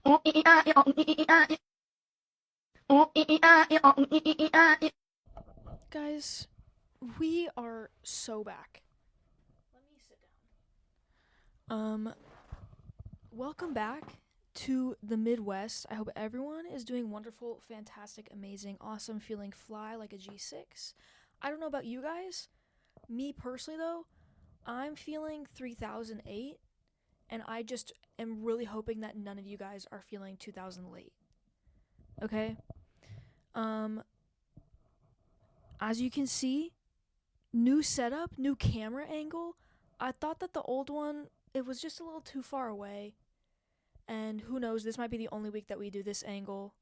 Guys, we are so back. Let me sit down. Welcome back to the Midwest. I hope everyone is doing wonderful, fantastic, amazing, awesome, feeling fly like a G6. I don't know about you guys. Me personally, though, I'm feeling 3008, and I just am really hoping that none of you guys are feeling 2000 late. Okay? As you can see, new setup, new camera angle. I thought that the old one, it was just a little too far away. And who knows, this might be the only week that we do this angle.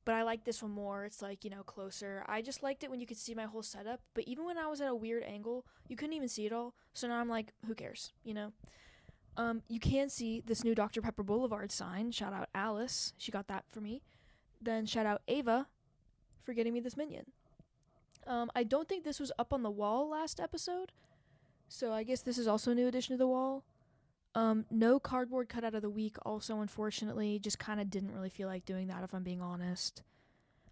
But I like this one more. It's like, closer. I just liked it when you could see my whole setup. But even when I was at a weird angle, you couldn't even see it all. So now I'm like, who cares, You can see this new Dr. Pepper Boulevard sign. Shout out Alice. She got that for me. Then shout out Ava for getting me this minion. I don't think this was up on the wall last episode, so I guess this is also a new addition to the wall. No cardboard cutout of the week also, unfortunately. Just kind of didn't really feel like doing that, if I'm being honest.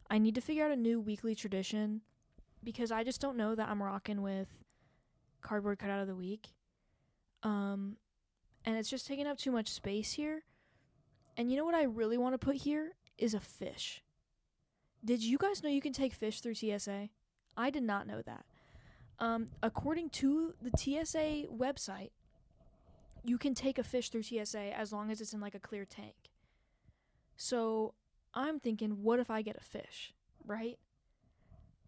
I need to figure out a new weekly tradition, because I just don't know that I'm rocking with cardboard cutout of the week. And it's just taking up too much space here. And you know what I really want to put here is a fish. Did you guys know you can take fish through TSA? I did not know that. According to the TSA website, you can take a fish through TSA as long as it's in like a clear tank. So I'm thinking, what if I get a fish, right?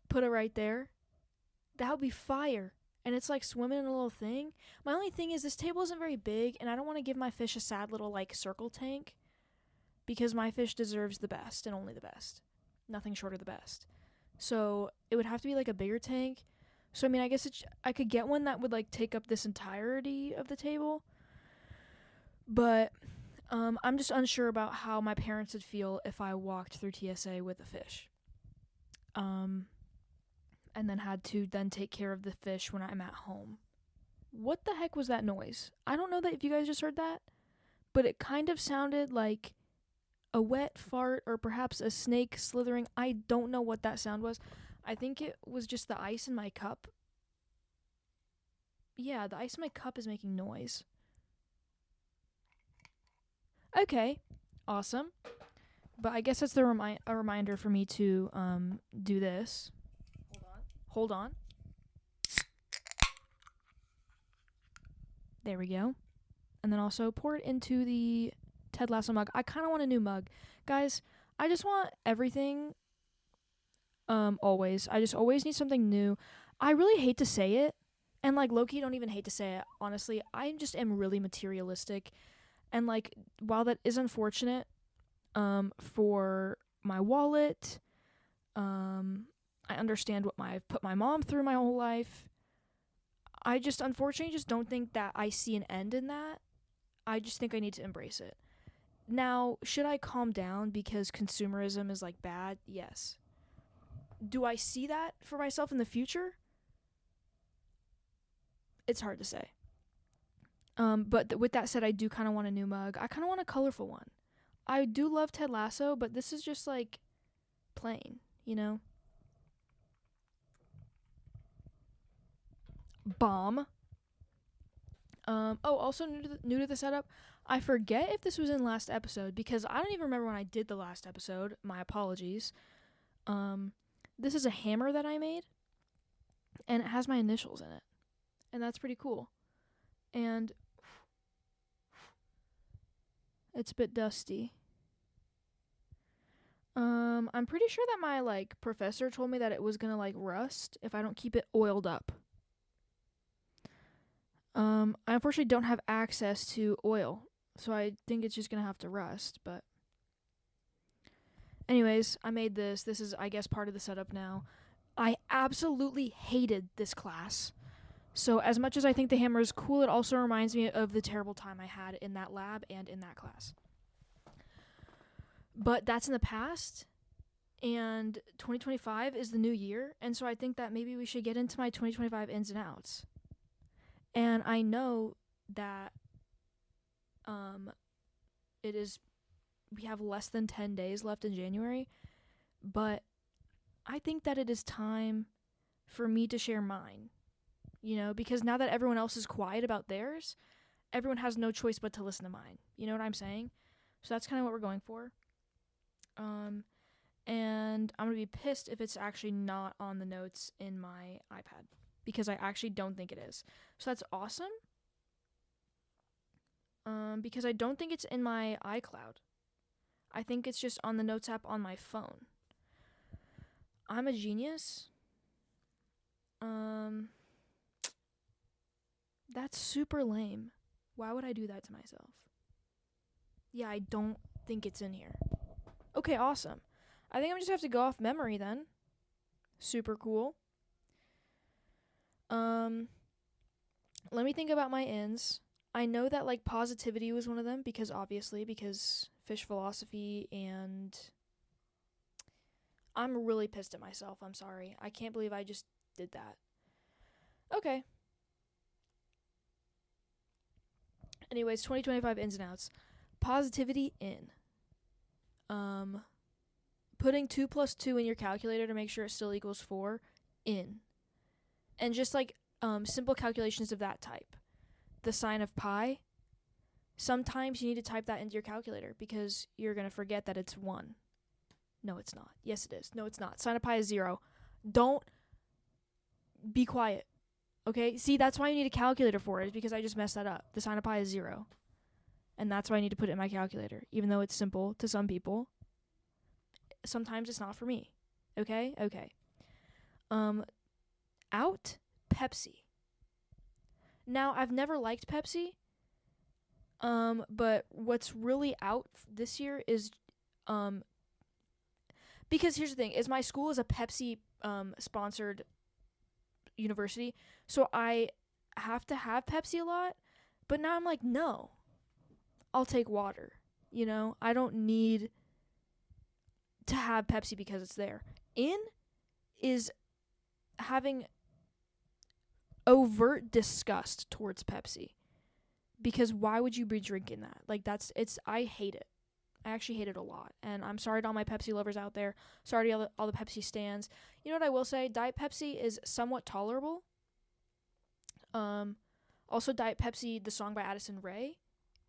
Put it right there. That would be fire. And it's like swimming in a little thing. My only thing is this table isn't very big, and I don't want to give my fish a sad little like circle tank, because my fish deserves the best and only the best. Nothing short of the best. So it would have to be like a bigger tank. So I mean, I guess I could get one that would like take up this entirety of the table. But I'm just unsure about how my parents would feel if I walked through TSA with a fish. And then had to then take care of the fish when I'm at home. What the heck was that noise? I don't know that if you guys just heard that, but it kind of sounded like a wet fart or perhaps a snake slithering. I don't know what that sound was. I think it was just the ice in my cup. Yeah, the ice in my cup is making noise. Okay, awesome. But I guess that's a reminder for me to do this. Hold on. There we go. And then also pour it into the Ted Lasso mug. I kind of want a new mug. Guys, I just want everything always. I just always need something new. I really hate to say it, and like low-key don't even hate to say it. Honestly, I just am really materialistic, and like while that is unfortunate for my wallet, I understand what I've put my mom through my whole life. I just unfortunately just don't think that I see an end in that. I just think I need to embrace it. Now, should I calm down because consumerism is like bad? Yes. Do I see that for myself in the future? It's hard to say. But with that said, I do kind of want a new mug. I kind of want a colorful one. I do love Ted Lasso, but this is just like plain, Bomb. Also new to the setup. I forget if this was in last episode because I don't even remember when I did the last episode. My apologies. This is a hammer that I made, and it has my initials in it, and that's pretty cool. And it's a bit dusty. I'm pretty sure that my professor told me that it was gonna rust if I don't keep it oiled up. I unfortunately don't have access to oil, so I think it's just gonna have to rust, but anyways, I made this. This is, I guess, part of the setup now. I absolutely hated this class. So as much as I think the hammer is cool, it also reminds me of the terrible time I had in that lab and in that class. But that's in the past, and 2025 is the new year, and so I think that maybe we should get into my 2025 ins and outs. And I know that Um, we have less than 10 days left in January, but I think that it is time for me to share mine, because now that everyone else is quiet about theirs, everyone has no choice but to listen to mine. You know what I'm saying? So that's kind of what we're going for. And I'm going to be pissed if it's actually not on the notes in my iPad, because I actually don't think it is. So that's awesome. Because I don't think it's in my iCloud. I think it's just on the notes app on my phone. I'm a genius. That's super lame. Why would I do that to myself? Yeah, I don't think it's in here. Okay, awesome. I think I'm just have to go off memory then. Super cool. Let me think about my ins. I know that like positivity was one of them because fish philosophy, and I'm really pissed at myself. I'm sorry. I can't believe I just did that. Okay. Anyways, 2025 ins and outs. Positivity in. Putting 2 plus 2 in your calculator to make sure it still equals 4 in. And just like simple calculations of that type. The sine of pi. Sometimes you need to type that into your calculator because you're going to forget that it's 1. No, it's not. Yes, it is. No, it's not. Sine of pi is 0. Don't be quiet. Okay? See, that's why you need a calculator for it, is because I just messed that up. The sine of pi is 0. And that's why I need to put it in my calculator. Even though it's simple to some people, sometimes it's not for me. Okay? Okay. Out, Pepsi. Now, I've never liked Pepsi. But what's really out this year is, because here's the thing, is my school is a Pepsi, sponsored university, so I have to have Pepsi a lot, but now I'm like, no, I'll take water, I don't need to have Pepsi because it's there. In is having overt disgust towards Pepsi. Because why would you be drinking that? Like, I hate it. I actually hate it a lot. And I'm sorry to all my Pepsi lovers out there. Sorry to all the Pepsi stans. You know what I will say? Diet Pepsi is somewhat tolerable. Also, Diet Pepsi, the song by Addison Rae,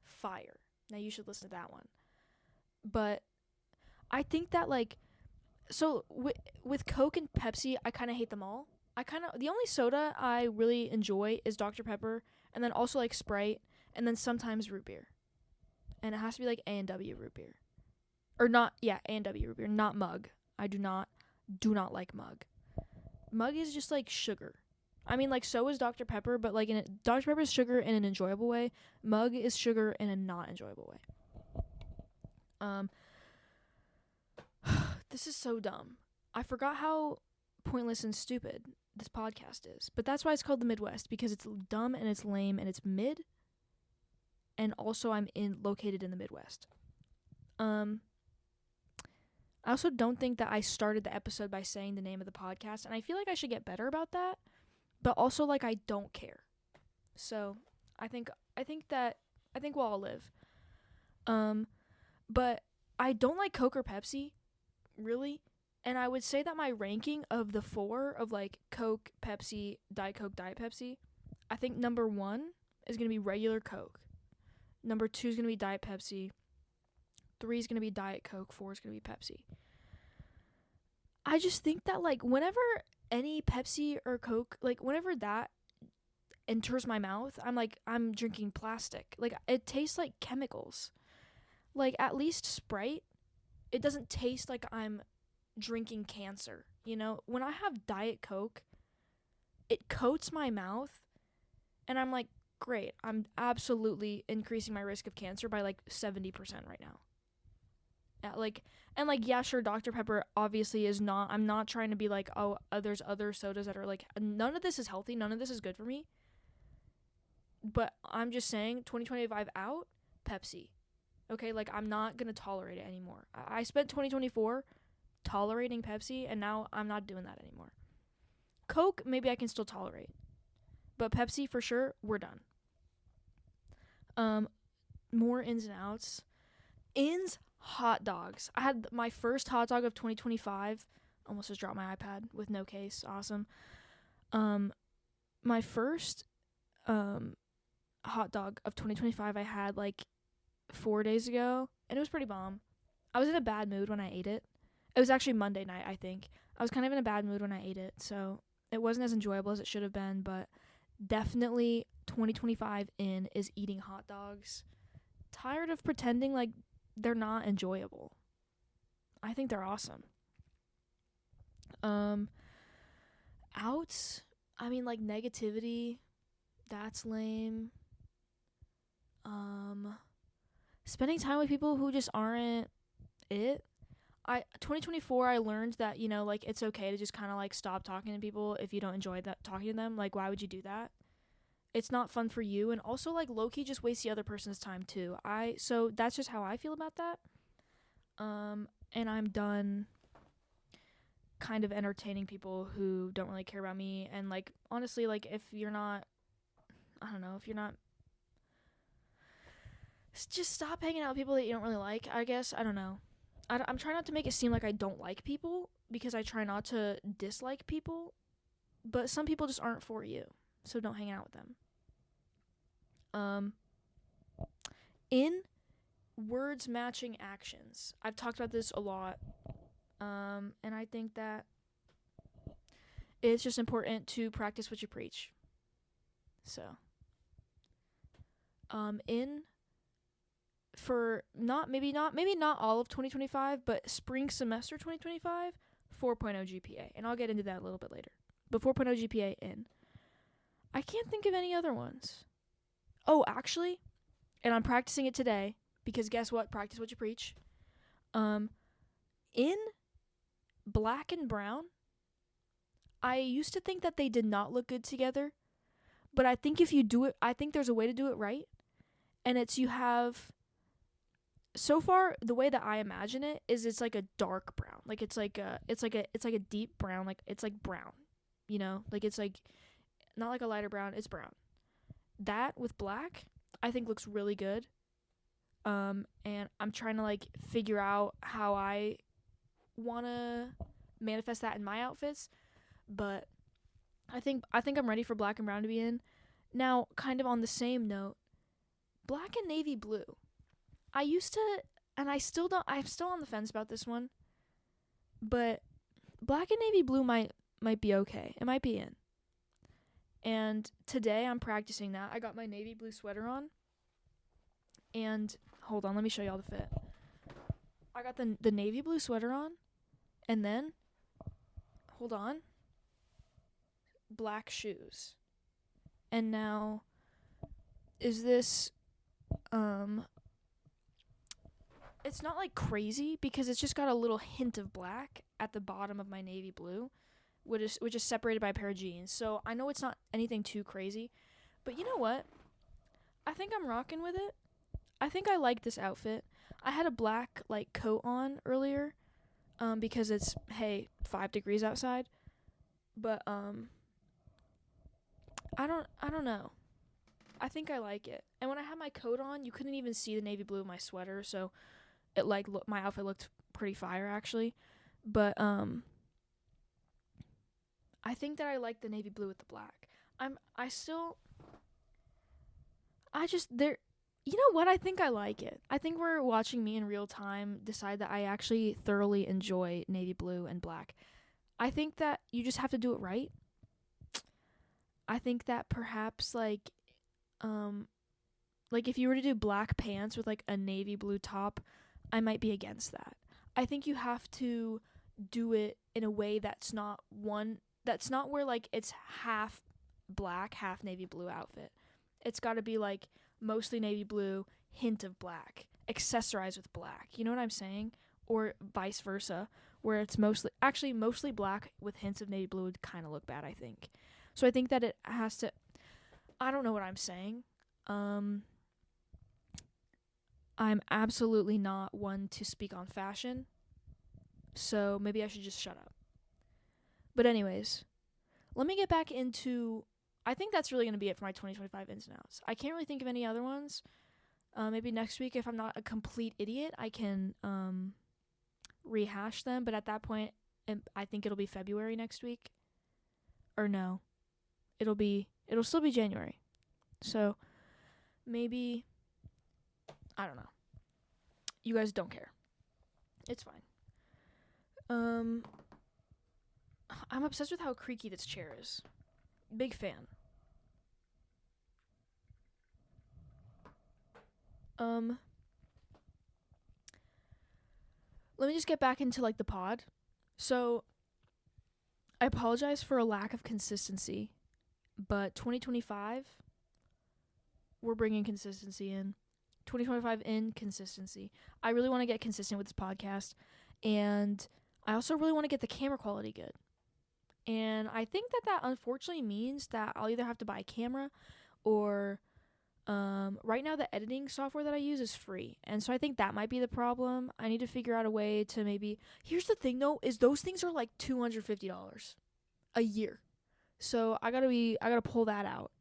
fire. Now, you should listen to that one. But I think that, like, so with Coke and Pepsi, I kind of hate them all. The only soda I really enjoy is Dr. Pepper, and then also, like, Sprite, and then sometimes root beer. And it has to be, like, A&W root beer. Or not, yeah, A&W root beer, not Mug. I do not like Mug. Mug is just, like, sugar. I mean, like, so is Dr. Pepper, but, like, Dr. Pepper is sugar in an enjoyable way. Mug is sugar in a not enjoyable way. This is so dumb. I forgot how pointless and stupid this podcast is. But that's why it's called the Midwest, because it's dumb and it's lame and it's mid. And also I'm located in the Midwest. I also don't think that I started the episode by saying the name of the podcast, and I feel like I should get better about that. But also, like, I don't care. So I think we'll all live. But I don't like Coke or Pepsi, really. And I would say that my ranking of the 4 of, like, Coke, Pepsi, Diet Coke, Diet Pepsi, I think number 1 is going to be regular Coke. Number 2 is going to be Diet Pepsi. 3 is going to be Diet Coke. 4 is going to be Pepsi. I just think that, like, whenever any Pepsi or Coke, like, whenever that enters my mouth, I'm like, I'm drinking plastic. Like, it tastes like chemicals. Like, at least Sprite, it doesn't taste like I'm drinking cancer. When I have Diet Coke, it coats my mouth, and I'm like, great, I'm absolutely increasing my risk of cancer by, like, 70% right now. Yeah, sure, Dr. Pepper obviously is not, I'm not trying to be like, oh, there's other sodas that are, like, none of this is healthy, none of this is good for me. But I'm just saying, 2025 out, Pepsi. Okay, like, I'm not going to tolerate it anymore. I spent 2024 tolerating Pepsi, and now I'm not doing that anymore. Coke, maybe I can still tolerate. But Pepsi, for sure, we're done. more ins and outs. Ins, hot dogs. I had my first hot dog of 2025. Almost just dropped my iPad with no case. Awesome. My first hot dog of 2025 I had like 4 days ago, and it was pretty bomb. I was in a bad mood when I ate it. It was actually Monday night, I think. I was kind of in a bad mood when I ate it, so it wasn't as enjoyable as it should have been, but definitely 2025 in is eating hot dogs. Tired of pretending like they're not enjoyable. I think they're awesome. Outs, I mean, like, negativity, that's lame. Spending time with people who just aren't it. 2024 I learned that, like, it's okay to just kind of like stop talking to people if you don't enjoy that talking to them. Like, why would you do that? It's not fun for you, and also, like, low-key just waste the other person's time too. So that's just how I feel about that. And I'm done kind of entertaining people who don't really care about me. And, like, honestly, like, if you're not, I don't know, if you're not, just stop hanging out with people that you don't really like, I guess. I don't know. I'm trying not to make it seem like I don't like people, because I try not to dislike people, but some people just aren't for you, so don't hang out with them. In words matching actions, I've talked about this a lot, and I think that it's just important to practice what you preach. So, for maybe not all of 2025, but spring semester 2025, 4.0 GPA, and I'll get into that a little bit later. But 4.0 GPA in. I can't think of any other ones. Oh, actually, and I'm practicing it today, because guess what? Practice what you preach. In black and brown, I used to think that they did not look good together, but I think if you do it, I think there's a way to do it right, and it's you have. So far, the way that I imagine it is it's like a dark brown, like it's like a deep brown, like it's like brown, like it's like not like a lighter brown, it's brown. That with black, I think looks really good. And I'm trying to like figure out how I wanna manifest that in my outfits, but I think I'm ready for black and brown to be in. Now, kind of on the same note, black and navy blue. I used to, and I still don't, I'm still on the fence about this one, but black and navy blue might be okay. It might be in. And today I'm practicing that. I got my navy blue sweater on, and hold on, let me show y'all the fit. I got the navy blue sweater on, and then, hold on, black shoes. And now, is this, it's not like crazy, because it's just got a little hint of black at the bottom of my navy blue, which is separated by a pair of jeans. So I know it's not anything too crazy, but you know what? I think I'm rocking with it. I think I like this outfit. I had a black like coat on earlier, because it's 5 degrees outside. But I don't know. I think I like it. And when I had my coat on, you couldn't even see the navy blue of my sweater, so it like my outfit looked pretty fire actually. But I think that I like the navy blue with the black. You know what? I think I like it. I think we're watching me in real time decide that I actually thoroughly enjoy navy blue and black. I think that you just have to do it right. I think that perhaps like if you were to do black pants with like a navy blue top, I might be against that. I think you have to do it in a way that's not where like it's half black, half navy blue outfit. It's got to be like mostly navy blue, hint of black, accessorized with black. You know what I'm saying? Or vice versa, where it's mostly black with hints of navy blue would kind of look bad, I think. So I think that it has to, I don't know what I'm saying. I'm absolutely not one to speak on fashion, so maybe I should just shut up. But anyways, let me get back into, I think that's really going to be it for my 2025 ins and outs. I can't really think of any other ones. Maybe next week, if I'm not a complete idiot, I can rehash them. But at that point, I think it'll be February next week. Or no, it'll still be January. So maybe, I don't know. You guys don't care. It's fine. I'm obsessed with how creaky this chair is. Big fan. Let me just get back into like the pod. So I apologize for a lack of consistency, but 2025 we're bringing consistency in. 2025 in consistency. I really want to get consistent with this podcast, and I also really want to get the camera quality good. And I think that unfortunately means that I'll either have to buy a camera or right now the editing software that I use is free. And so I think that might be the problem. I need to figure out a way to maybe... Here's the thing though, is those things are like $250 a year. So I gotta pull that out.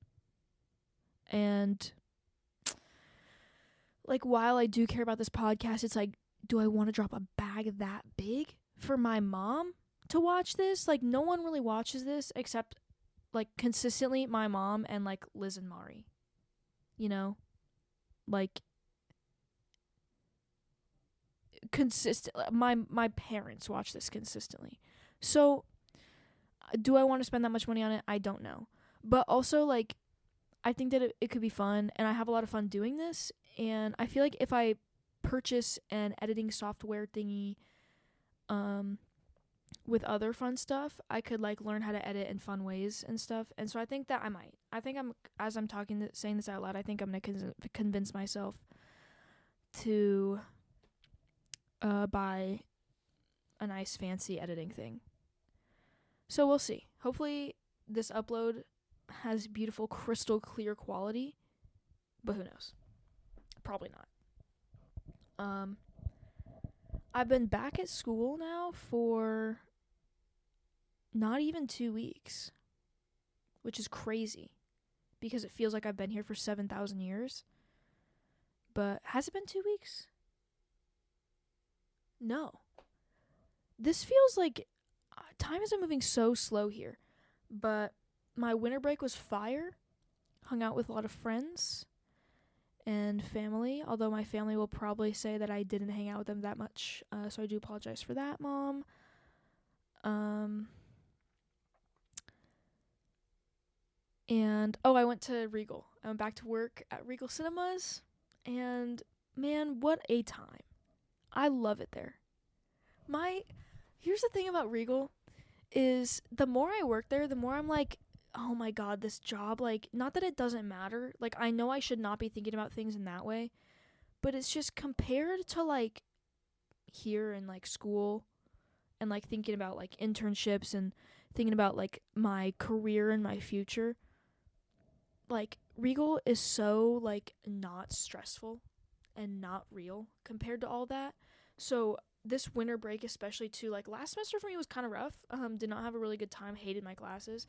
And like while I do care about this podcast, it's like, do I want to drop a bag that big for my mom to watch this? Like no one really watches this except like consistently my mom and like Liz and Mari. You know? Like my parents watch this consistently. So do I want to spend that much money on it? I don't know. But also like I think that it could be fun, and I have a lot of fun doing this, and I feel like if I purchase an editing software thingy with other fun stuff, I could like learn how to edit in fun ways and stuff. And so I think that I might. I think as I'm saying this out loud, I think I'm going to convince myself to buy a nice fancy editing thing. So we'll see. Hopefully this upload has beautiful crystal clear quality, but who knows? Probably not. I've been back at school now for not even 2 weeks, which is crazy because it feels like I've been here for 7,000 years. But has it been 2 weeks? No. This feels like time isn't moving so slow here, but my winter break was fire. Hung out with a lot of friends and family, although my family will probably say that I didn't hang out with them that much, so I do apologize for that, Mom. And I went to Regal. I went back to work at Regal Cinemas, and man, what a time. I love it there. Here's the thing about Regal is the more I work there, the more I'm like, oh my god, this job, like, not that it doesn't matter, like, I know I should not be thinking about things in that way, but it's just compared to, like, here in, like, school, and, like, thinking about, like, internships, and thinking about, like, my career and my future, like, Regal is so, like, not stressful, and not real, compared to all that, so this winter break especially, too, like, last semester for me was kind of rough, did not have a really good time, hated my classes,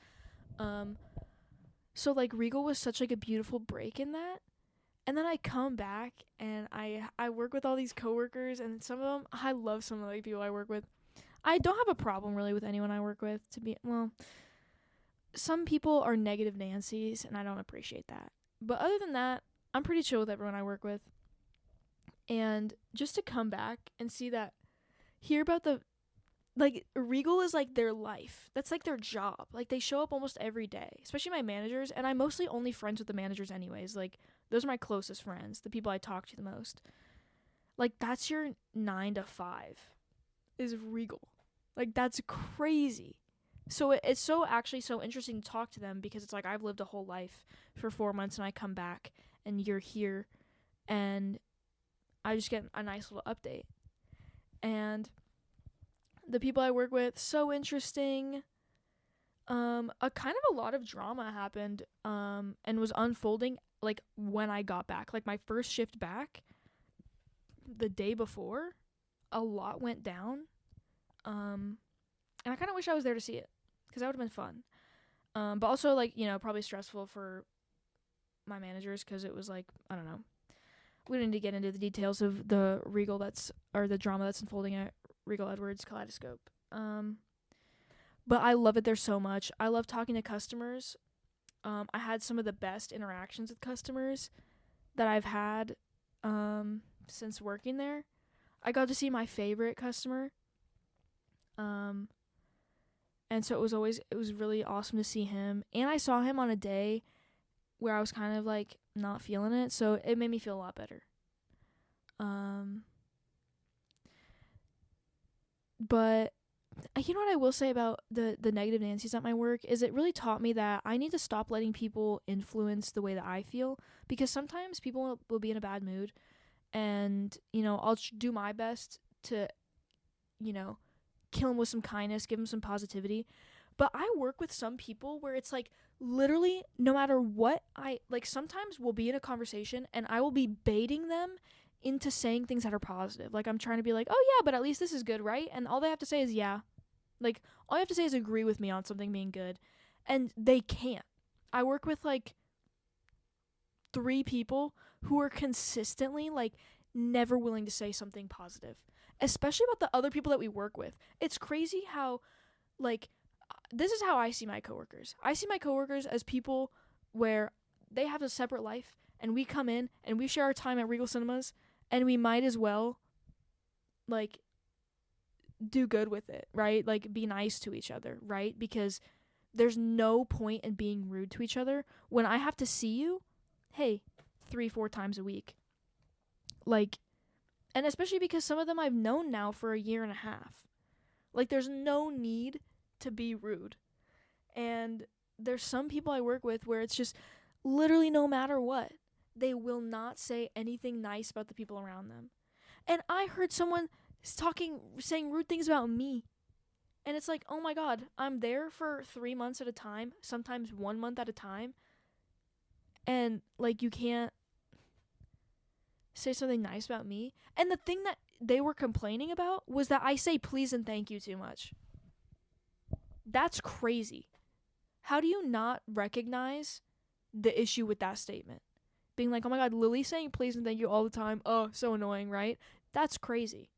so like Regal was such like a beautiful break in that. And then I come back and I work with all these coworkers, and some of them, I love some of the people I work with. I don't have a problem really with anyone I work with, some people are negative Nancy's and I don't appreciate that. But other than that, I'm pretty chill with everyone I work with. And just to come back and see that, hear about like, Regal is, like, their life. That's, like, their job. Like, they show up almost every day. Especially my managers. And I'm mostly only friends with the managers anyways. Like, those are my closest friends. The people I talk to the most. Like, that's your 9 to 5. Is Regal. Like, that's crazy. So, it's so interesting to talk to them. Because it's like, I've lived a whole life for 4 months. And I come back. And you're here. And I just get a nice little update. And the people I work with, so interesting. A kind of a lot of drama happened, and was unfolding, like, when I got back. Like, my first shift back, the day before, a lot went down. And I kind of wish I was there to see it, because that would have been fun. But also, like, you know, probably stressful for my managers, because it was, like, I don't know. we don't need to get into the details of the the drama that's unfolding at Regal Edwards Kaleidoscope. But I love it there so much. I love talking to customers. I had some of the best interactions with customers that I've had since working there. I got to see my favorite customer. And so it was really awesome to see him. And I saw him on a day where I was kind of like not feeling it, so it made me feel a lot better. But you know what I will say about the negative Nancy's at my work is it really taught me that I need to stop letting people influence the way that I feel, because sometimes people will be in a bad mood, and I'll do my best to kill them with some kindness, give them some positivity. But I work with some people where it's like literally no matter what sometimes we'll be in a conversation and I will be baiting them into saying things that are positive. Like I'm trying to be like, oh yeah, but at least this is good, right? And all they have to say is yeah. Like all you have to say is agree with me on something being good. And they can't. I work with like 3 people who are consistently like never willing to say something positive, especially about the other people that we work with. It's crazy how like this is how I see my coworkers. I see my coworkers as people where they have a separate life and we come in and we share our time at Regal Cinemas and we might as well like do good with it, right? Like be nice to each other, right? Because there's no point in being rude to each other when I have to see you, hey, 3-4 times a week. Like, and especially because some of them I've known now for a year and a half. Like there's no need to be rude. And there's some people I work with where it's just literally no matter what, they will not say anything nice about the people around them. And I heard someone saying rude things about me. And it's like, oh my God, I'm there for 3 months at a time, sometimes 1 month at a time. And like, you can't say something nice about me. And the thing that they were complaining about was that I say please and thank you too much. That's crazy. How do you not recognize the issue with that statement? Being like, oh my God, Lily's saying please and thank you all the time. Oh, so annoying, right? That's crazy.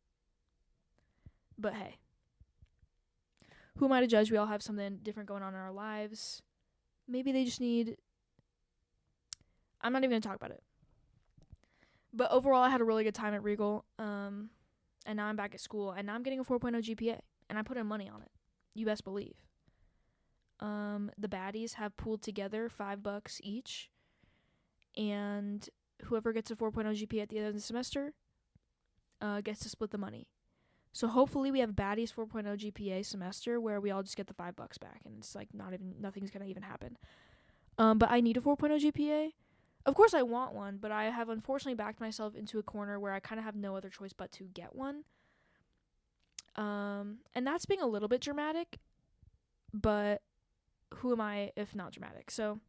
But hey, who am I to judge? We all have something different going on in our lives. Maybe they just need... I'm not even going to talk about it. But overall, I had a really good time at Regal. And now I'm back at school. And now I'm getting a 4.0 GPA. And I put in money on it. You best believe. The baddies have pooled together $5 each. And whoever gets a 4.0 GPA at the end of the semester gets to split the money. So hopefully we have baddies 4.0 GPA semester where we all just get the $5 back. And it's like nothing's going to even happen. But I need a 4.0 GPA. Of course I want one, but I have unfortunately backed myself into a corner where I kind of have no other choice but to get one. And that's being a little bit dramatic, but who am I if not dramatic? So,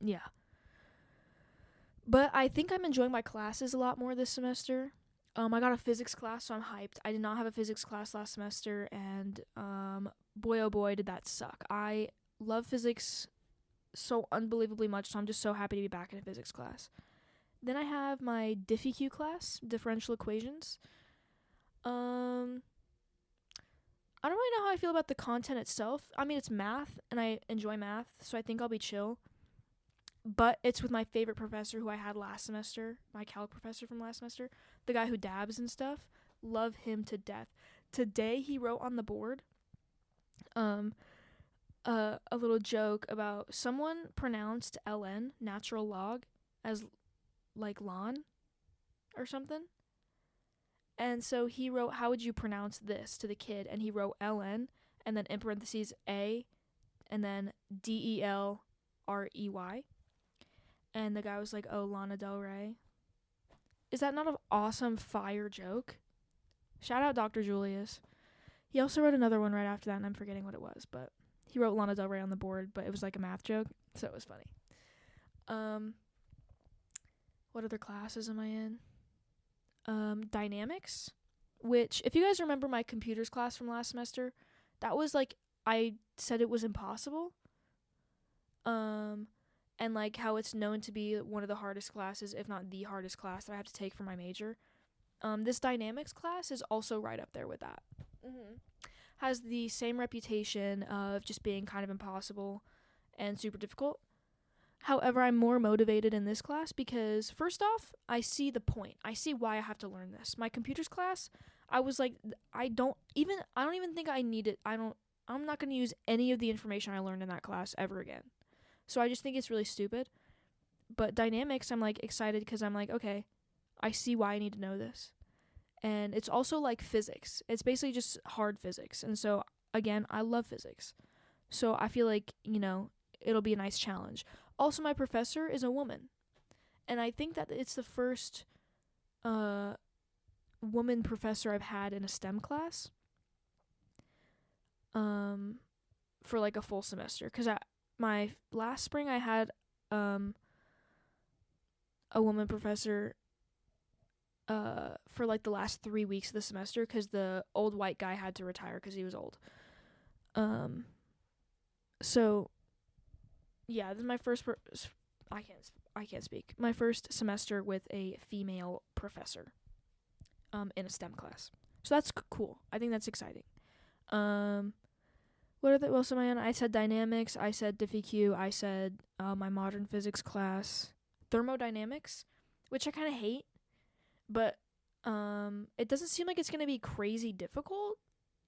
yeah. But I think I'm enjoying my classes a lot more this semester. I got a physics class, so I'm hyped. I did not have a physics class last semester, and boy oh boy did that suck. I love physics so unbelievably much, so I'm just so happy to be back in a physics class. Then I have my DiffEQ class, differential equations. I don't really know how I feel about the content itself. I mean, it's math, and I enjoy math, so I think I'll be chill. But it's with my favorite professor who I had last semester, my calc professor from last semester, the guy who dabs and stuff. Love him to death. Today he wrote on the board a little joke about someone pronounced ln, natural log, as like lawn or something. And so he wrote, how would you pronounce this to the kid? And he wrote ln and then in parentheses a and then delrey. And the guy was like, oh, Lana Del Rey. Is that not an awesome fire joke? Shout out Dr. Julius. He also wrote another one right after that, and I'm forgetting what it was, but he wrote Lana Del Rey on the board, but it was like a math joke, so it was funny. What other classes am I in? Dynamics, which, if you guys remember my computers class from last semester, that was like, I said it was impossible. and like how it's known to be one of the hardest classes, if not the hardest class that I have to take for my major. This dynamics class is also right up there with that. Has the same reputation of just being kind of impossible and super difficult. However, I'm more motivated in this class because, first off, I see the point. I see why I have to learn this. My computers class, I was like, I don't even think I need it. I'm not going to use any of the information I learned in that class ever again. So I just think it's really stupid. But dynamics, I'm like excited because I'm like, okay, I see why I need to know this. And it's also like physics. It's basically just hard physics. And so, again, I love physics. So I feel like, it'll be a nice challenge. Also, my professor is a woman. And I think that it's the first woman professor I've had in a STEM class for like a full semester. Because my last spring I had a woman professor for like the last 3 weeks of the semester because the old white guy had to retire because he was old. So yeah, this is my first. I can't speak. My first semester with a female professor. In a STEM class. So that's cool. I think that's exciting. What else am I in? I said dynamics. I said DiffyQ. I said my modern physics class, thermodynamics, which I kind of hate, but it doesn't seem like it's gonna be crazy difficult.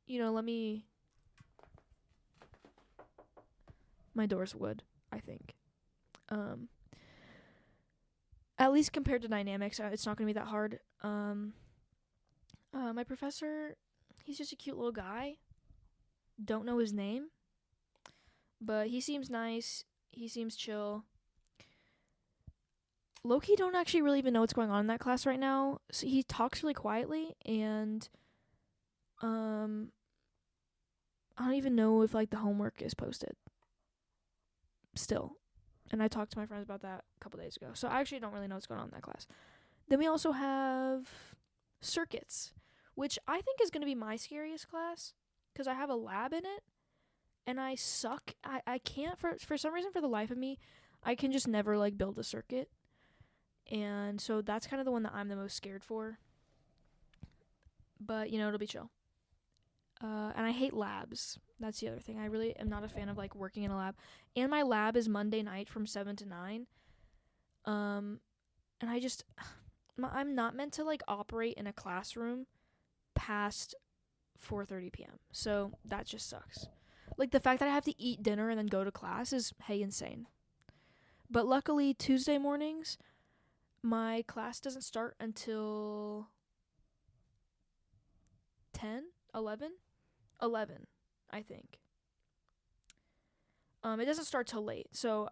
Let me. My door's wood, I think. At least compared to dynamics, it's not gonna be that hard. My professor, he's just a cute little guy. Don't know his name, but he seems nice. He seems chill. Loki don't actually really even know what's going on in that class right now. So he talks really quietly, and I don't even know if like the homework is posted still. And I talked to my friends about that a couple days ago. So I actually don't really know what's going on in that class. Then we also have circuits, which I think is going to be my scariest class because I have a lab in it and I suck. I can't, for some reason, for the life of me, I can just never like build a circuit. And so that's kind of the one that I'm the most scared for. But, it'll be chill. And I hate labs. That's the other thing. I really am not a fan of like working in a lab. And my lab is Monday night from 7 to 9. And I'm not meant to like operate in a classroom past 4:30 p.m. So that just sucks. Like the fact that I have to eat dinner and then go to class is insane. But luckily Tuesday mornings my class doesn't start until 10, 11, I think. It doesn't start till late. So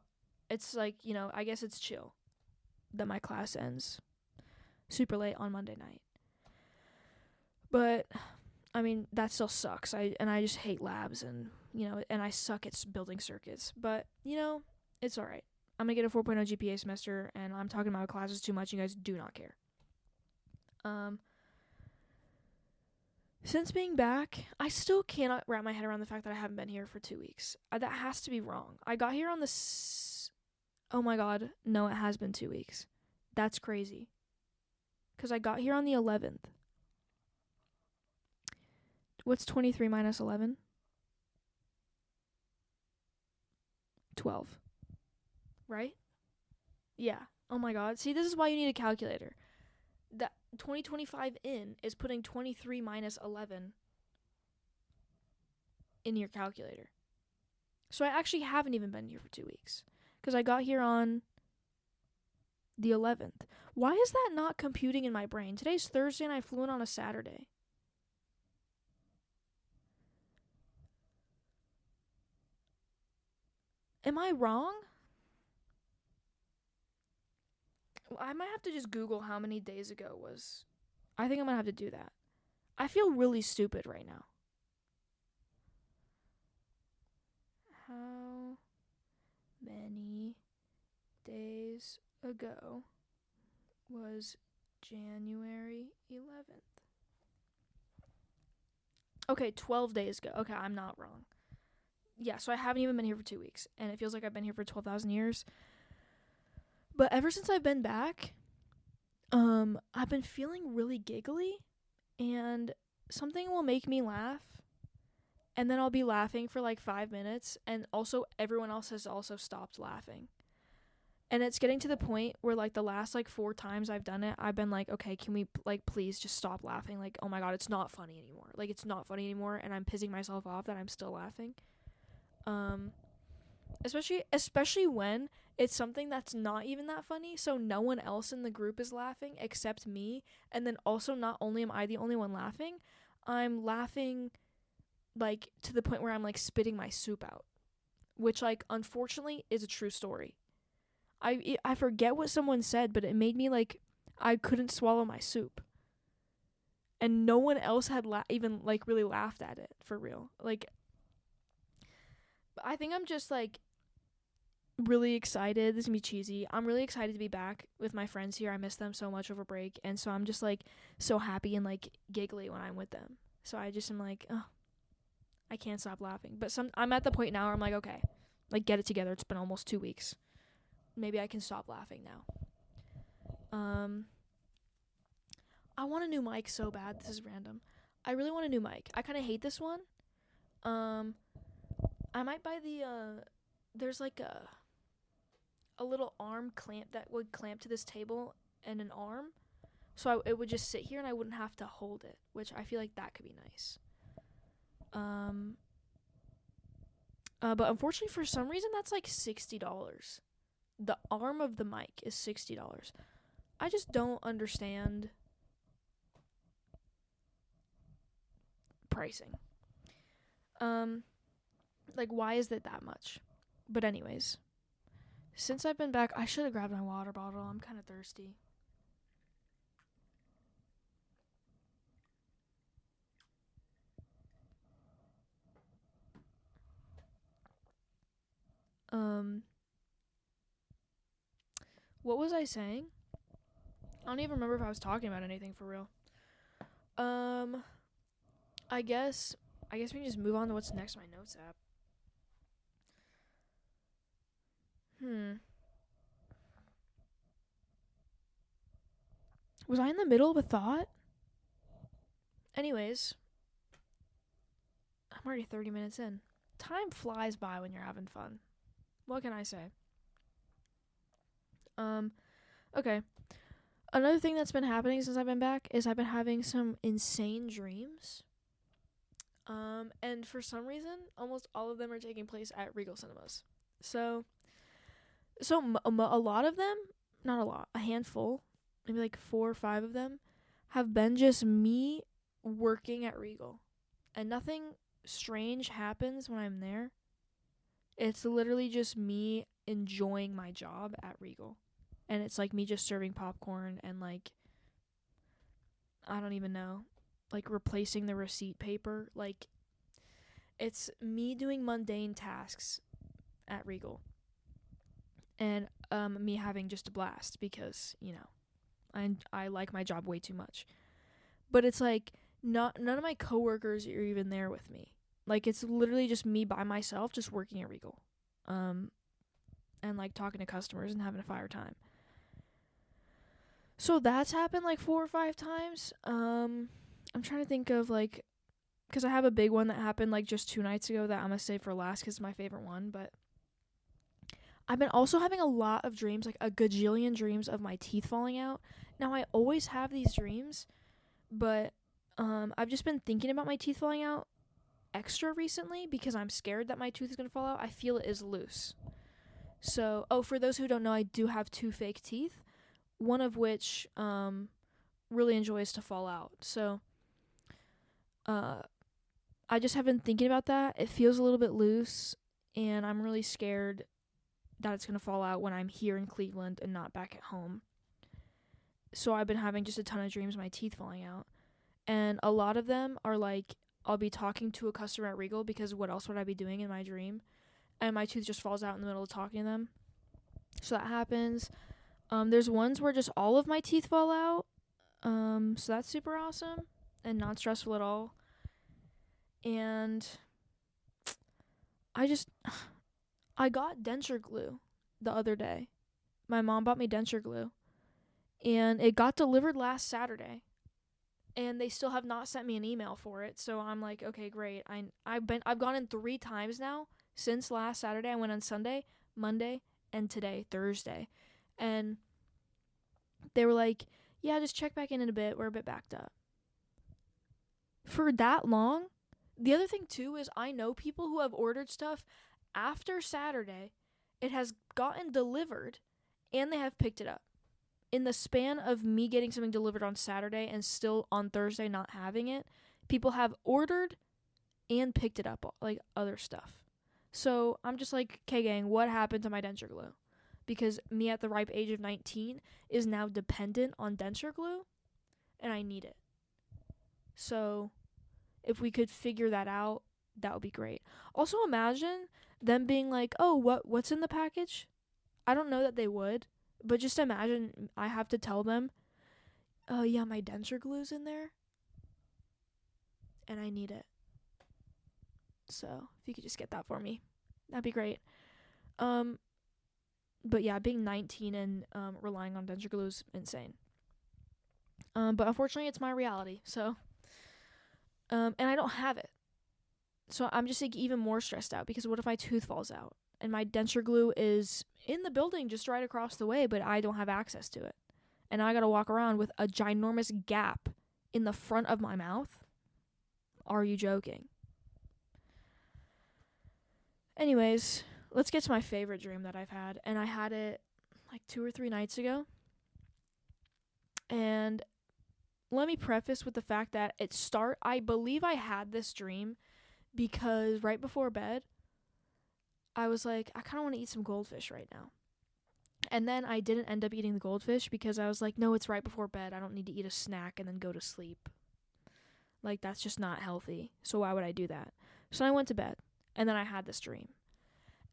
it's like, I guess it's chill that my class ends super late on Monday night. But I mean, that still sucks. I just hate labs and, and I suck at building circuits. But, it's all right. I'm going to get a 4.0 GPA semester and I'm talking about classes too much. You guys do not care. Since being back, I still cannot wrap my head around the fact that I haven't been here for 2 weeks. That has to be wrong. I got here on the oh my god, no, it has been 2 weeks. That's crazy. Because I got here on the 11th. What's 23 minus 11? 12. Right? Yeah. Oh my god. See, this is why you need a calculator. That 2025 in is putting 23 minus 11 in your calculator. So I actually haven't even been here for 2 weeks. Because I got here on the 11th. Why is that not computing in my brain? Today's Thursday and I flew in on a Saturday. Am I wrong? I might have to just Google how many days ago was. I think I'm going to have to do that. I feel really stupid right now. How many days ago was January 11th? Okay, 12 days ago. Okay, I'm not wrong. Yeah, so I haven't even been here for 2 weeks. And it feels like I've been here for 12,000 years. But ever since I've been back, I've been feeling really giggly, and something will make me laugh, and then I'll be laughing for like 5 minutes, and also everyone else has also stopped laughing. And it's getting to the point where like the last like 4 times I've done it, I've been like, okay, can we like please just stop laughing? Like, oh my god, it's not funny anymore. Like, it's not funny anymore, and I'm pissing myself off that I'm still laughing. Um, especially when it's something that's not even that funny, so no one else in the group is laughing except me, and then also not only am I the only one laughing, I'm laughing like to the point where I'm like spitting my soup out, which like unfortunately is a true story. I forget what someone said, but it made me like I couldn't swallow my soup. And no one else had even like really laughed at it for real. Like, I think I'm just like really excited. This is gonna be cheesy. I'm really excited to be back with my friends here. I miss them so much over break, and so I'm just like so happy and like giggly when I'm with them. So I just am like, oh, I can't stop laughing. But I'm at the point now where I'm like, okay, like get it together. It's been almost 2 weeks. Maybe I can stop laughing now. I want a new mic so bad. This is random. I really want a new mic. I kind of hate this one. I might buy there's like a little arm clamp that would clamp to this table and an arm. So it would just sit here and I wouldn't have to hold it, which I feel like that could be nice. But unfortunately for some reason that's like $60. The arm of the mic is $60. I just don't understand pricing. Like, why is it that much? But anyways, since I've been back, I should have grabbed my water bottle. I'm kind of thirsty. What was I saying? I don't even remember if I was talking about anything for real. I guess we can just move on to what's next on my notes app. Was I in the middle of a thought? Anyways, I'm already 30 minutes in. Time flies by when you're having fun. What can I say? Okay. Another thing that's been happening since I've been back is I've been having some insane dreams. And for some reason, almost all of them are taking place at Regal Cinemas. So a lot of them, not a lot, a handful, maybe like 4 or 5 of them, have been just me working at Regal. And nothing strange happens when I'm there. It's literally just me enjoying my job at Regal. And it's like me just serving popcorn and like, I don't even know, like replacing the receipt paper. Like, it's me doing mundane tasks at Regal. And me having just a blast because, I like my job way too much. But it's like none of my coworkers are even there with me. Like, it's literally just me by myself just working at Regal. And like talking to customers and having a fire time. So that's happened like 4 or 5 times. I'm trying to think of like, because I have a big one that happened like just 2 nights ago that I'm going to save for last because it's my favorite one. But I've been also having a lot of dreams, like a gajillion dreams of my teeth falling out. Now, I always have these dreams, but I've just been thinking about my teeth falling out extra recently because I'm scared that my tooth is going to fall out. I feel it is loose. So, for those who don't know, I do have 2 fake teeth, one of which really enjoys to fall out. So, I just have been thinking about that. It feels a little bit loose, and I'm really scared that it's going to fall out when I'm here in Cleveland and not back at home. So I've been having just a ton of dreams of my teeth falling out. And a lot of them are like, I'll be talking to a customer at Regal because what else would I be doing in my dream? And my tooth just falls out in the middle of talking to them. So that happens. There's ones where just all of my teeth fall out. So that's super awesome and not stressful at all. And I got denture glue the other day. my mom bought me denture glue, and it got delivered last Saturday, and they still have not sent me an email for it. So I'm like, okay, great. I've gone in 3 times now since last Saturday. I went on Sunday, Monday, and today, Thursday. And they were like, yeah, just check back in a bit. We're a bit backed up. For that long? The other thing too is I know people who have ordered stuff after Saturday. It has gotten delivered and they have picked it up. In the span of me getting something delivered on Saturday and still on Thursday not having it, people have ordered and picked it up, like other stuff. So I'm just like, okay, gang, what happened to my denture glue? Because me at the ripe age of 19 is now dependent on denture glue, and I need it. So if we could figure that out, that would be great. Also, imagine them being like, oh, what's in the package? I don't know that they would, but just imagine I have to tell them, oh, yeah, my denture glue's in there, and I need it. So if you could just get that for me, that'd be great. But yeah, being 19 and relying on denture glue is insane. But unfortunately, it's my reality. So, and I don't have it. So I'm just like even more stressed out because what if my tooth falls out and my denture glue is in the building just right across the way, but I don't have access to it, and I gotta walk around with a ginormous gap in the front of my mouth? Are you joking? Anyways, let's get to my favorite dream that I've had, and I had it like 2 or 3 nights ago. And let me preface with the fact that I believe I had this dream because right before bed, I was like, I kind of want to eat some goldfish right now. And then I didn't end up eating the goldfish because I was like, no, it's right before bed. I don't need to eat a snack and then go to sleep. Like, that's just not healthy. So why would I do that? So I went to bed, and then I had this dream.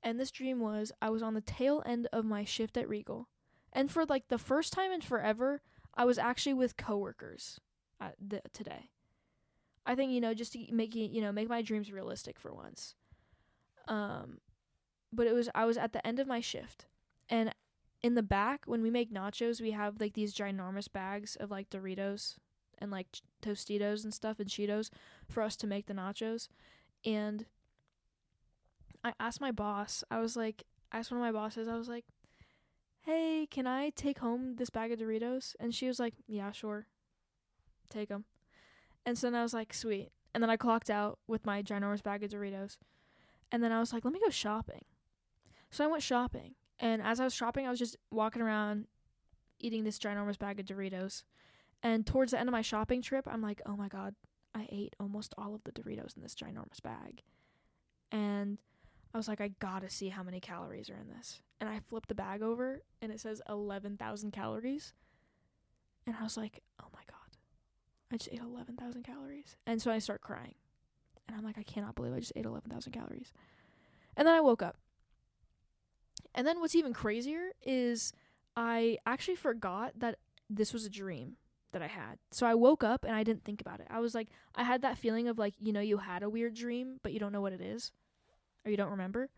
And this dream was I was on the tail end of my shift at Regal. And for like the first time in forever, I was actually with coworkers today. I think, just to make my dreams realistic for once. But I was at the end of my shift, and in the back when we make nachos, we have like these ginormous bags of like Doritos and like Tostitos and stuff and Cheetos for us to make the nachos. And I asked my boss, I was like, asked one of my bosses, I was like, hey, can I take home this bag of Doritos? And she was like, yeah, sure. Take them. And so then I was like, sweet. And then I clocked out with my ginormous bag of Doritos. And then I was like, let me go shopping. So I went shopping. And as I was shopping, I was just walking around eating this ginormous bag of Doritos. And towards the end of my shopping trip, I'm like, oh my God, I ate almost all of the Doritos in this ginormous bag. And I was like, I gotta see how many calories are in this. And I flipped the bag over, and it says 11,000 calories. And I was like, oh my God, I just ate 11,000 calories. And so I start crying. And I'm like, I cannot believe I just ate 11,000 calories. And then I woke up. And then what's even crazier is I actually forgot that this was a dream that I had. So I woke up and I didn't think about it. I was like, I had that feeling of like, you had a weird dream, but you don't know what it is, or you don't remember.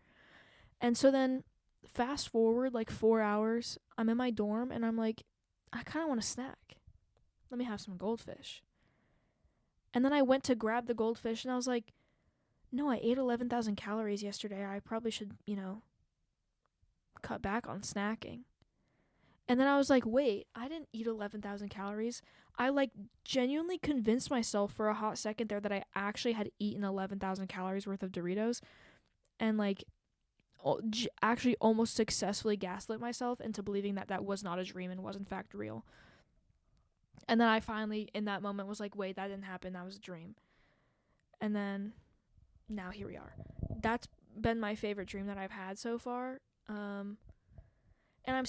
And so then fast forward like 4 hours, I'm in my dorm and I'm like, I kind of want a snack. Let me have some goldfish. And then I went to grab the goldfish and I was like, no, I ate 11,000 calories yesterday. I probably should, cut back on snacking. And then I was like, wait, I didn't eat 11,000 calories. I like genuinely convinced myself for a hot second there that I actually had eaten 11,000 calories worth of Doritos, and like actually almost successfully gaslit myself into believing that that was not a dream and was in fact real. And then I finally in that moment was like, wait, that didn't happen. That was a dream. And then now here we are. That's been my favorite dream that I've had so far. And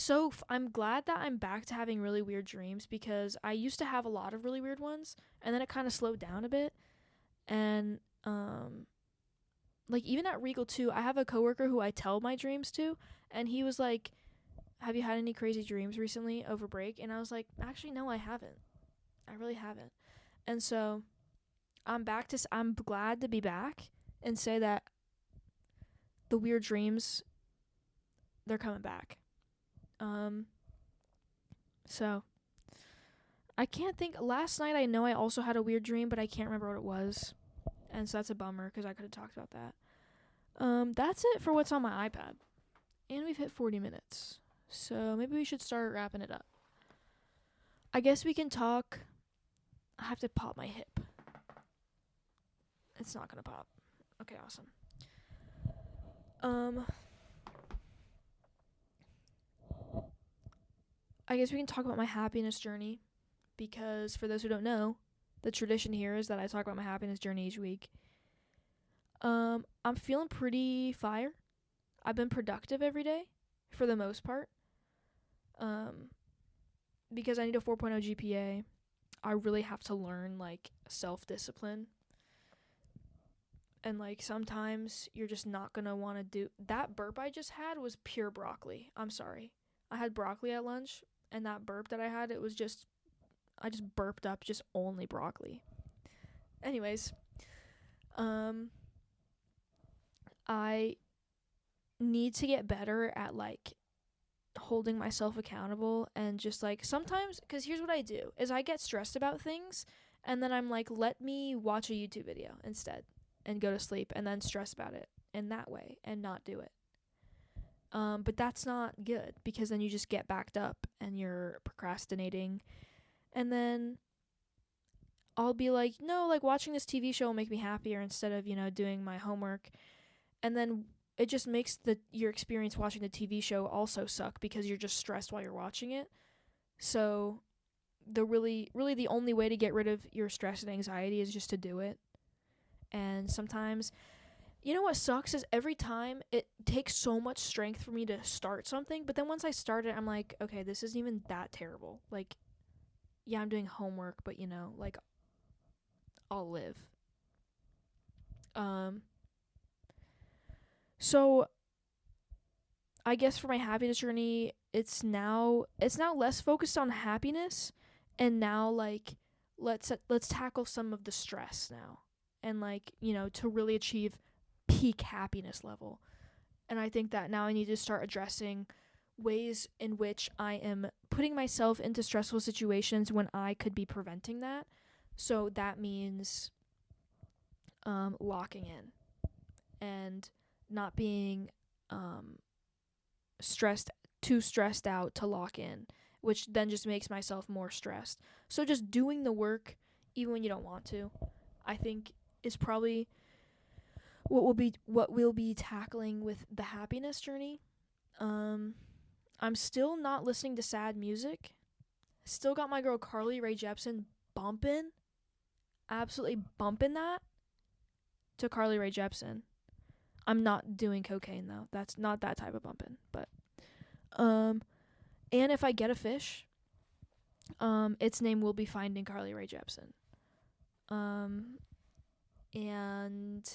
I'm glad that I'm back to having really weird dreams, because I used to have a lot of really weird ones, and then it kind of slowed down a bit. And like even at Regal too, I have a coworker who I tell my dreams to, and he was like, have you had any crazy dreams recently over break? And I was like, actually no, I haven't. I really haven't. And so I'm glad to be back and say that the weird dreams, they're coming back. Um, so I can't think. Last night I know I also had a weird dream, but I can't remember what it was, and so that's a bummer because I could have talked about that. That's it for what's on my iPad, and we've hit 40 minutes, so maybe we should start wrapping it up. I guess we can talk. I have to pop my hip. It's not gonna pop. Okay, awesome. I guess we can talk about my happiness journey, because for those who don't know, the tradition here is that I talk about my happiness journey each week. I'm feeling pretty fire. I've been productive every day, for the most part. Because I need a 4.0 GPA, I really have to learn, like, self-discipline. And, like, sometimes you're just not going to want to do... That burp I just had was pure broccoli. I'm sorry. I had broccoli at lunch, and that burp that I had, it was just... I just burped up just only broccoli. Anyways, I need to get better at, like, holding myself accountable, and just, like, sometimes, because here's what I do, is I get stressed about things, and then I'm like, let me watch a YouTube video instead, and go to sleep, and then stress about it in that way, and not do it. But that's not good, because then you just get backed up, and you're procrastinating, and then I'll be like, no, like, watching this TV show will make me happier instead of, doing my homework. And then it just makes your experience watching the TV show also suck, because you're just stressed while you're watching it. So really the only way to get rid of your stress and anxiety is just to do it. And sometimes, what sucks is every time it takes so much strength for me to start something, but then once I start it, I'm like, okay, this isn't even that terrible. Like, yeah, I'm doing homework, but like, I'll live. So I guess for my happiness journey, it's now less focused on happiness, and now, like, let's tackle some of the stress now, and, like, to really achieve peak happiness level. And I think that now I need to start addressing ways in which I am putting myself into stressful situations when I could be preventing that. So that means locking in and not being too stressed out to lock in, which then just makes myself more stressed. So just doing the work even when you don't want to, I think, is probably what we'll be tackling with the happiness journey. I'm still not listening to sad music. Still got my girl Carly Rae Jepsen bumping, absolutely bumping that to Carly Rae Jepsen. I'm not doing cocaine though. That's not that type of bumping. But and if I get a fish, its name will be Finding Carly Rae Jepsen. And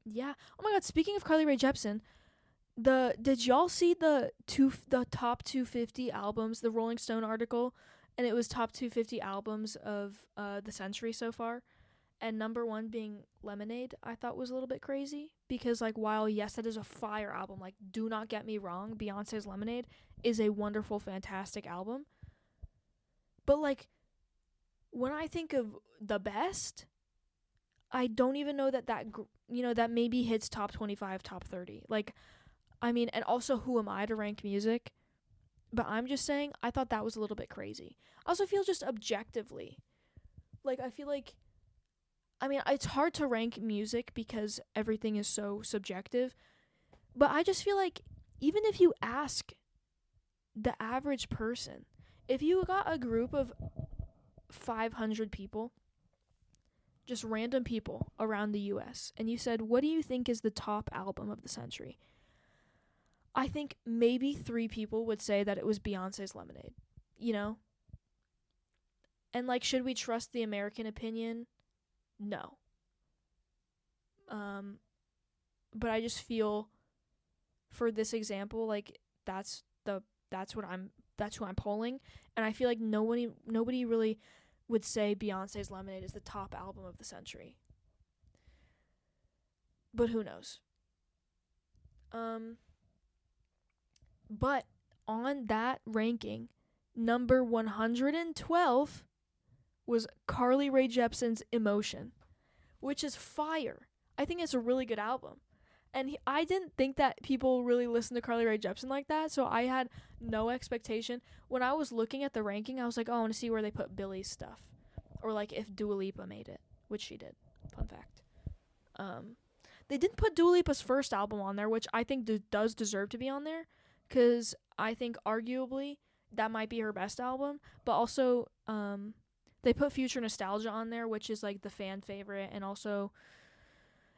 yeah. Oh my god, speaking of Carly Rae Jepsen, did y'all see the top 250 albums, the Rolling Stone article, and it was top 250 albums of the century so far? And number 1 being Lemonade, I thought was a little bit crazy, because, like, while, yes, that is a fire album, like, do not get me wrong, Beyonce's Lemonade is a wonderful, fantastic album. But, like, when I think of the best, I don't even know that maybe hits top 25, top 30. Like, I mean, and also, who am I to rank music? But I'm just saying, I thought that was a little bit crazy. I also feel just objectively, like, I feel like, I mean, it's hard to rank music because everything is so subjective, but I just feel like even if you ask the average person, if you got a group of 500 people, just random people around the US, and you said, what do you think is the top album of the century? I think maybe 3 people would say that it was Beyonce's Lemonade, And, like, should we trust the American opinion? No. But I just feel, for this example, like, that's who I'm polling, and I feel like nobody really would say Beyonce's Lemonade is the top album of the century. But who knows? But on that ranking, number 112 was Carly Rae Jepsen's Emotion, which is fire. I think it's a really good album. And I didn't think that people really listen to Carly Rae Jepsen like that, so I had no expectation. When I was looking at the ranking, I was like, oh, I want to see where they put Billy's stuff. Or, like, if Dua Lipa made it, which she did. Fun fact. They didn't put Dua Lipa's first album on there, which I think does deserve to be on there, because I think, arguably, that might be her best album. But also, they put Future Nostalgia on there, which is, like, the fan favorite, and also,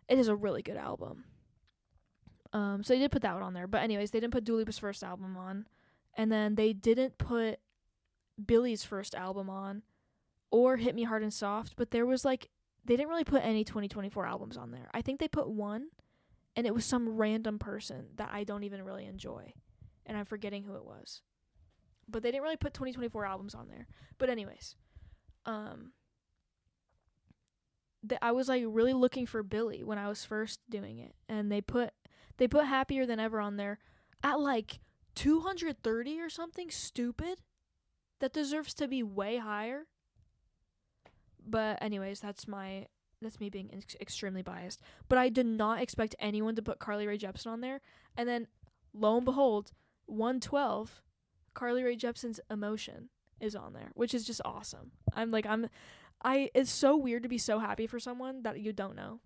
it is a really good album. So they did put that one on there. But anyways, they didn't put Dua Lipa's first album on. And then they didn't put Billy's first album on or Hit Me Hard and Soft. But there was like, they didn't really put any 2024 albums on there. I think they put one, and it was some random person that I don't even really enjoy. And I'm forgetting who it was. But they didn't really put 2024 albums on there. But anyways, I was like really looking for Billy when I was first doing it. And they put Happier Than Ever on there at like 230 or something stupid that deserves to be way higher. But anyways, that's me being extremely biased. But I did not expect anyone to put Carly Rae Jepsen on there. And then lo and behold, 112, Carly Rae Jepsen's Emotion is on there, which is just awesome. It's so weird to be so happy for someone that you don't know.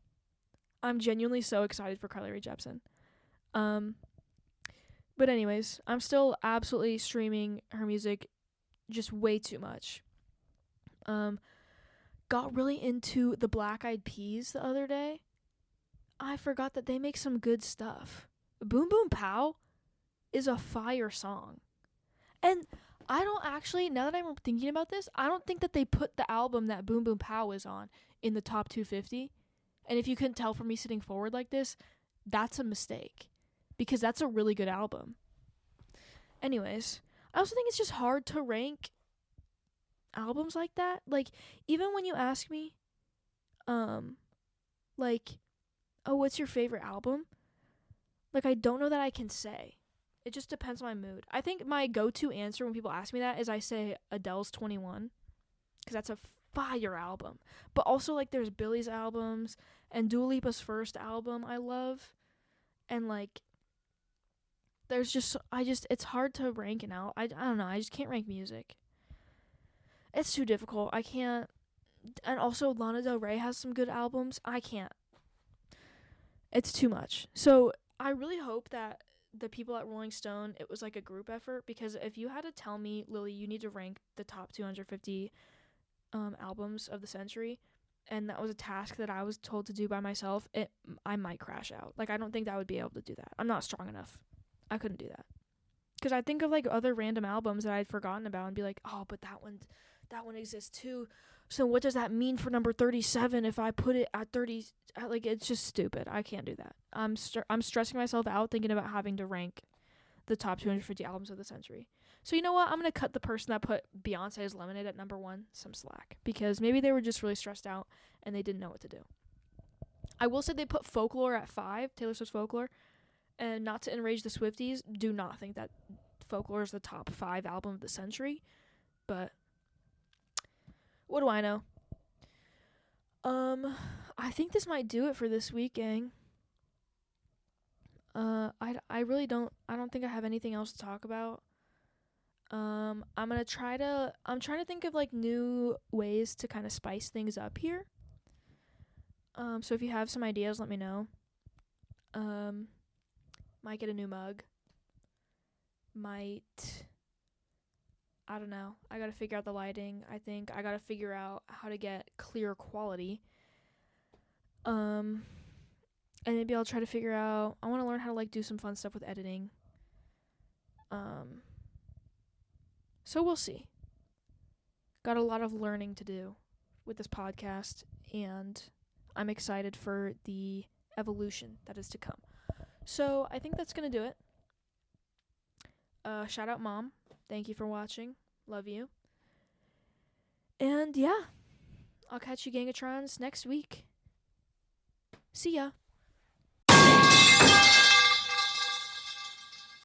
I'm genuinely so excited for Carly Rae Jepsen. But anyways, I'm still absolutely streaming her music just way too much. Got really into the Black Eyed Peas the other day. I forgot that they make some good stuff. Boom Boom Pow is a fire song. And I don't actually, now that I'm thinking about this, I don't think that they put the album that Boom Boom Pow is on in the top 250. And if you couldn't tell from me sitting forward like this, that's a mistake. Because that's a really good album. Anyways, I also think it's just hard to rank albums like that. Like, even when you ask me, like, oh, what's your favorite album? Like, I don't know that I can say. It just depends on my mood. I think my go-to answer when people ask me that is I say Adele's 21. Because that's a fire album. But also, like, there's Billy's albums and Dua Lipa's first album I love. And, like, there's just, it's hard to rank an album. I don't know. I just can't rank music. It's too difficult. I can't. And also, Lana Del Rey has some good albums. I can't. It's too much. So, I really hope that the people at Rolling Stone, it was like a group effort. Because if you had to tell me, Lily, you need to rank the top 250 albums of the century, and that was a task that I was told to do by myself, I might crash out. Like, I don't think that I would be able to do that. I'm not strong enough. I couldn't do that. Because I think of, like, other random albums that I'd forgotten about and be like, oh, but that one exists too. So what does that mean for number 37 if I put it at 30? Like, it's just stupid. I can't do that. I'm stressing myself out thinking about having to rank the top 250 albums of the century. So you know what? I'm going to cut the person that put Beyonce's Lemonade at number 1 some slack. Because maybe they were just really stressed out and they didn't know what to do. I will say they put Folklore at 5, Taylor Swift's Folklore. And not to enrage the Swifties, do not think that Folklore is the top 5 album of the century. But what do I know? I think this might do it for this week, gang. I really don't think I have anything else to talk about. I'm trying to think of like new ways to kind of spice things up here. So if you have some ideas, let me know. Might get a new mug. I don't know. I gotta figure out the lighting. I think I gotta figure out how to get clear quality. And maybe I'll try to figure out, I want to learn how to like do some fun stuff with editing. So we'll see. Got a lot of learning to do with this podcast, and I'm excited for the evolution that is to come. So I think that's going to do it. Shout out Mom. Thank you for watching. Love you. And yeah, I'll catch you Gangatrons next week. See ya.